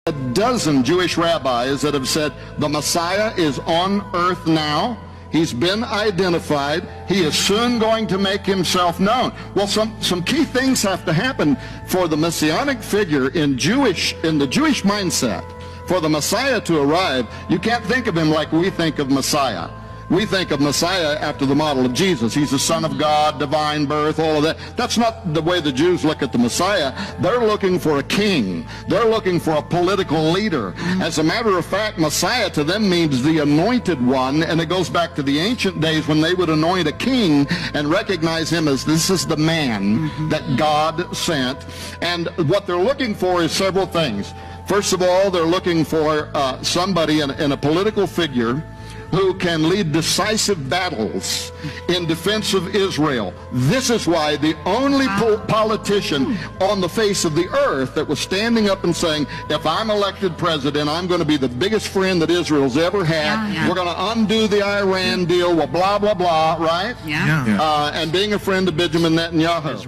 A dozen Jewish rabbis that have said the Messiah is on earth now. He's been identified. He is soon going to make himself known. Well, some key things have to happen for the messianic figure in the Jewish mindset. For the Messiah to arrive, you can't think of him like we think of Messiah. We think of Messiah after the model of Jesus. He's the Son of God, divine birth, all of that. That's not the way the Jews look at the Messiah. They're looking for a king. They're looking for a political leader. As a matter of fact, Messiah to them means the anointed one, and it goes back to the ancient days when they would anoint a king and recognize him as this is the man that God sent. And what they're looking for is several things. First of all, they're looking for somebody in a political figure who can lead decisive battles in defense of Israel. This is why the only politician on the face of the earth that was standing up and saying, if I'm elected president, I'm going to be the biggest friend that Israel's ever had. We're going to undo the Iran deal, well, blah, blah, blah, right? And being a friend of Benjamin Netanyahu.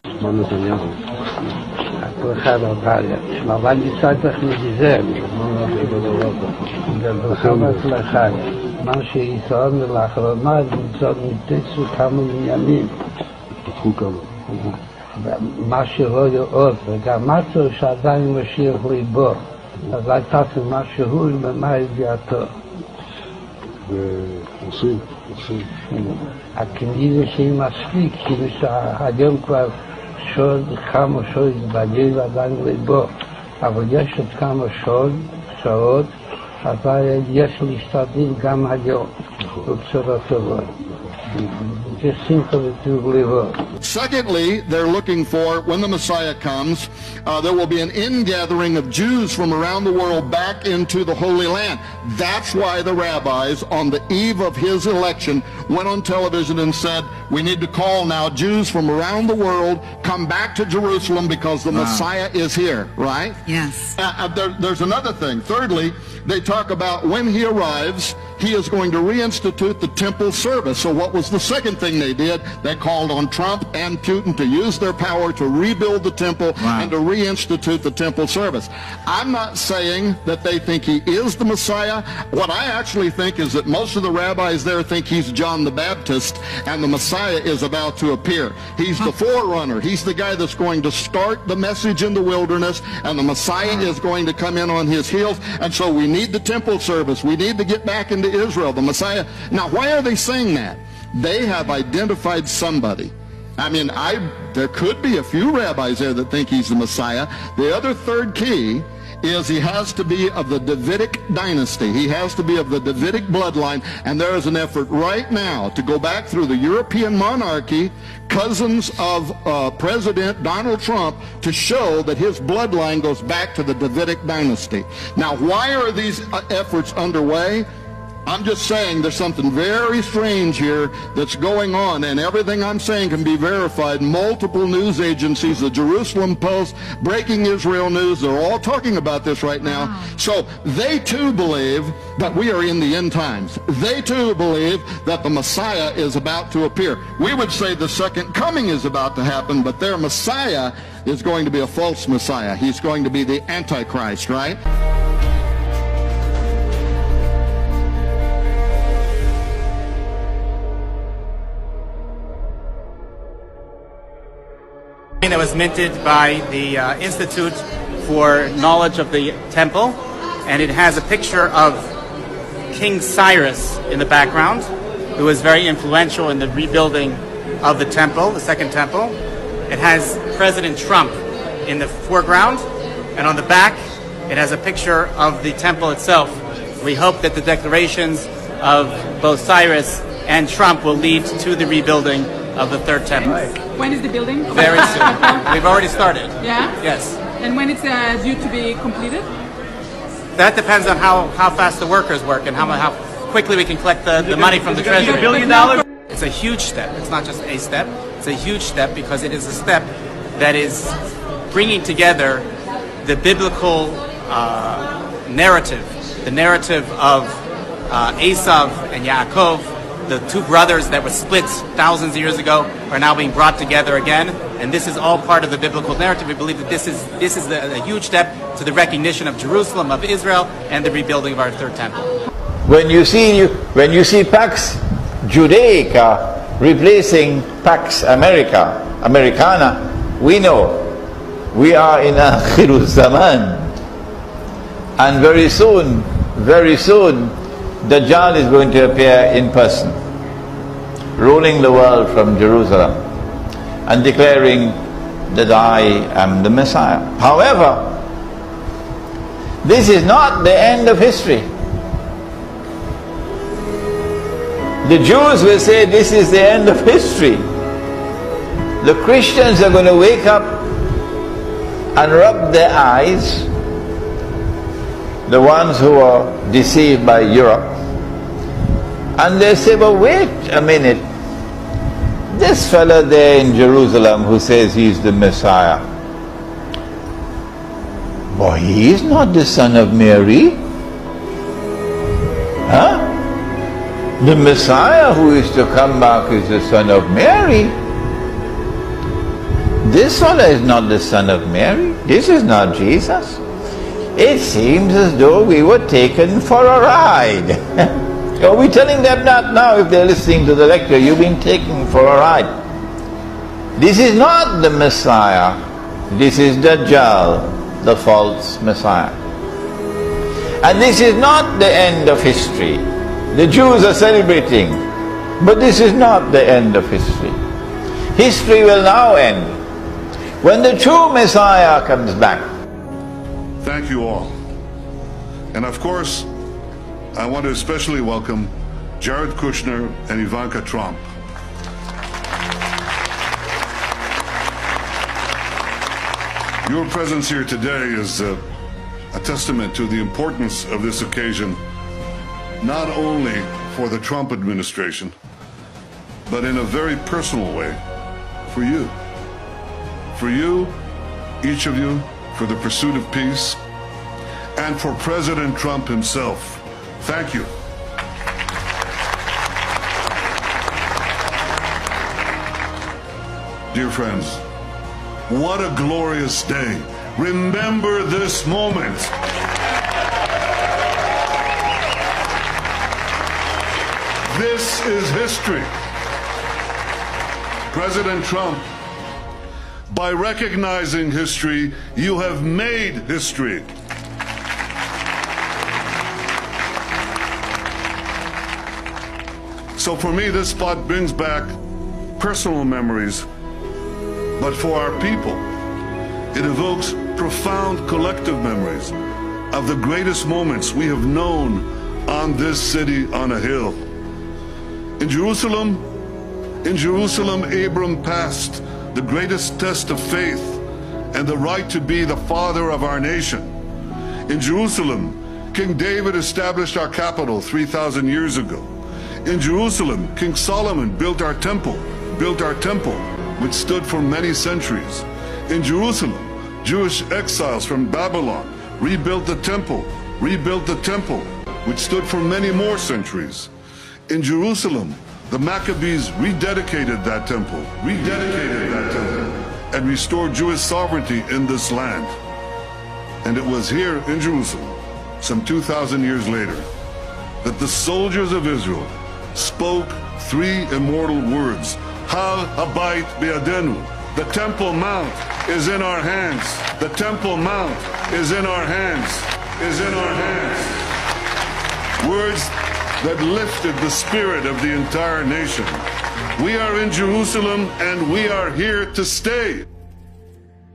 מה שישראל לאחרונה נמצא מתצו כמה עניינים. מה שלא יאות, וגם מצו שעדיין משיח ליבו. אז הייתה משהו ומה ידיעתו. עושים. הכנראה שהיא מספיק, כאילו שהיום כבר כמה שעות בגלל עדיין ליבו. אבל יש עוד כמה שעות, אבל יש להשתדל גם היום, בצורה טובה. Secondly, they're looking for, when the Messiah comes, there will be an ingathering of Jews from around the world back into the Holy Land. That's why the rabbis, on the eve of his election, went on television and said, we need to call now Jews from around the world, come back to Jerusalem because the Messiah is here, right? Yes. There's another thing. Thirdly, they talk about when he arrives, he is going to reinstitute the temple service. So what was the second thing they did? They called on Trump and Putin to use their power to rebuild the temple and to reinstitute the temple service. I'm not saying that they think he is the Messiah. What I actually think is that most of the rabbis there think he's John the Baptist and the Messiah is about to appear. He's the forerunner. He's the guy that's going to start the message in the wilderness, and the Messiah is going to come in on his heels. And so we need the temple service. We need to get back into Israel, the Messiah. Now, why are they saying that? They have identified somebody. I mean, there could be a few rabbis there that think he's the Messiah. The other third key is he has to be of the Davidic dynasty. He has to be of the Davidic bloodline, and there is an effort right now to go back through the European monarchy, cousins of President Donald Trump, to show that his bloodline goes back to the Davidic dynasty. Now, why are these efforts underway? I'm just saying there's something very strange here that's going on, and everything I'm saying can be verified. Multiple news agencies, the Jerusalem Post, Breaking Israel News, they're all talking about this right now. So they too believe that we are in the end times. They too believe that the Messiah is about to appear. We would say the second coming is about to happen, but their Messiah is going to be a false Messiah. He's going to be the Antichrist, right? That was minted by the Institute for Knowledge of the Temple, and it has a picture of King Cyrus in the background, who was very influential in the rebuilding of the temple, the second temple. It has President Trump in the foreground, and on the back it has a picture of the temple itself. We hope that the declarations of both Cyrus and Trump will lead to the rebuilding of the third temple. When is the building? Very soon. We've already started. Yeah? Yes. And when it's due to be completed? That depends on how fast the workers work and how quickly we can collect the money from the treasury. $1 billion? It's a huge step. It's not just a step. It's a huge step because it is a step that is bringing together the biblical narrative, the narrative of Esav and Yaakov, the two brothers that were split thousands of years ago are now being brought together again. And this is all part of the biblical narrative. We believe that this is a huge step to the recognition of Jerusalem, of Israel, and the rebuilding of our third temple. When you see Pax Judaica replacing Pax Americana, we know we are in Akhirul Zaman. And very soon, Dajjal is going to appear in person, ruling the world from Jerusalem and declaring that I am the Messiah. However, this is not the end of history. The Jews will say this is the end of history. The Christians are going to wake up and rub their eyes, the ones who are deceived by Europe, and they say, but wait a minute, this fella there in Jerusalem who says he's the Messiah, boy, he is not the son of Mary. Huh? The Messiah who is to come back is the son of Mary. This fella is not the son of Mary. This is not Jesus. It seems as though we were taken for a ride. Are we telling them that now if they're listening to the lecture? You've been taken for a ride. This is not the Messiah. This is Dajjal, the false Messiah. And this is not the end of history. The Jews are celebrating, but this is not the end of history. History will now end when the true Messiah comes back. Thank you all. And of course, I want to especially welcome Jared Kushner and Ivanka Trump. Your presence here today is a testament to the importance of this occasion, not only for the Trump administration, but in a very personal way, for you. For you, each of you, for the pursuit of peace, and for President Trump himself. Thank you. Dear friends, what a glorious day. Remember this moment. This is history. President Trump, by recognizing history, you have made history. So for me, this spot brings back personal memories, but for our people, it evokes profound collective memories of the greatest moments we have known on this city on a hill. In Jerusalem, Abram passed the greatest test of faith and the right to be the father of our nation. In Jerusalem, King David established our capital 3,000 years ago. In Jerusalem, King Solomon built our temple, which stood for many centuries. In Jerusalem, Jewish exiles from Babylon rebuilt the temple, which stood for many more centuries. In Jerusalem, the Maccabees rededicated that temple, and restored Jewish sovereignty in this land. And it was here in Jerusalem, some 2,000 years later, that the soldiers of Israel spoke three immortal words: Hal Habayit Be'adenu. The Temple Mount is in our hands. The Temple Mount is in our hands. Words that lifted the spirit of the entire nation. We are in Jerusalem and we are here to stay.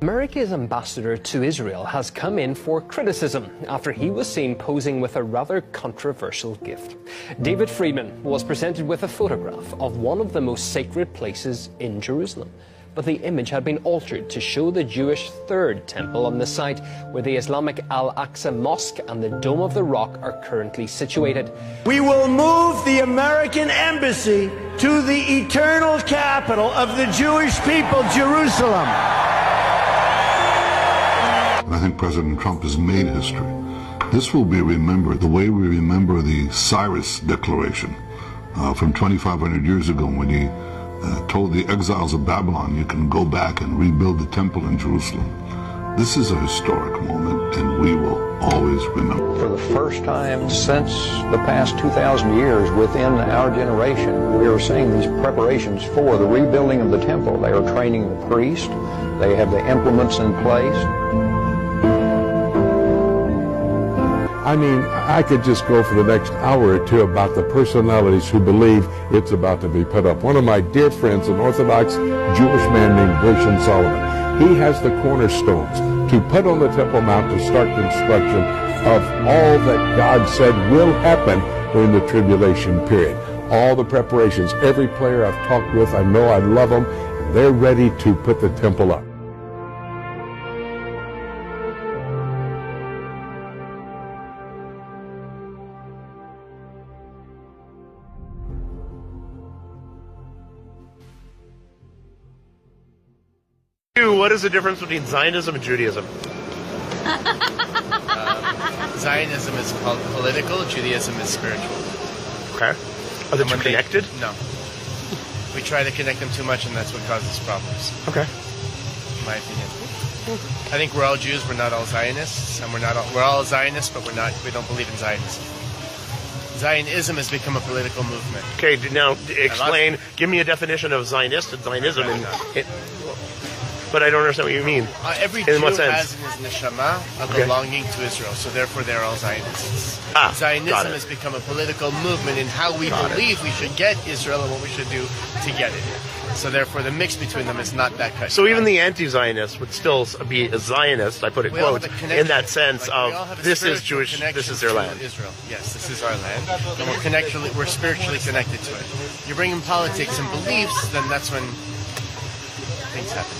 America's ambassador to Israel has come in for criticism after he was seen posing with a rather controversial gift. David Friedman was presented with a photograph of one of the most sacred places in Jerusalem, but the image had been altered to show the Jewish third temple on the site where the Islamic Al-Aqsa Mosque and the Dome of the Rock are currently situated. We will move the American embassy to the eternal capital of the Jewish people, Jerusalem. I think President Trump has made history. This will be remembered the way we remember the Cyrus Declaration, from 2,500 years ago when he told the exiles of Babylon, you can go back and rebuild the temple in Jerusalem. This is a historic moment, and we will always remember. For the first time since the past 2,000 years within our generation, we are seeing these preparations for the rebuilding of the temple. They are training the priest. They have the implements in place. I mean, I could just go for the next hour or two about the personalities who believe it's about to be put up. One of my dear friends, an Orthodox Jewish man named Gershon Solomon, he has the cornerstones to put on the Temple Mount to start construction of all that God said will happen during the tribulation period. All the preparations, every player I've talked with, I know I love them, they're ready to put the temple up. What is the difference between Zionism and Judaism? Zionism is political, Judaism is spiritual. Okay. Are the two connected? No. We try to connect them too much, and that's what causes problems. Okay. In my opinion. I think we're all Jews, we're not all Zionists, and we're all Zionists, but we don't believe in Zionism. Zionism has become a political movement. Okay, now explain, give me a definition of Zionist and Zionism. But I don't understand what you mean. Every Jew has in his neshama a belonging to Israel, so therefore they're all Zionists. Zionism has become a political movement in how we believe we should get Israel and what we should do to get it. So therefore the mix between them is not that cut. So even the anti-Zionist would still be a Zionist, I put it quotes, in that sense of this is Jewish, this is their land. Israel. Yes, this is our land, and we're spiritually connected to it. You bring in politics and beliefs, then that's when things happen.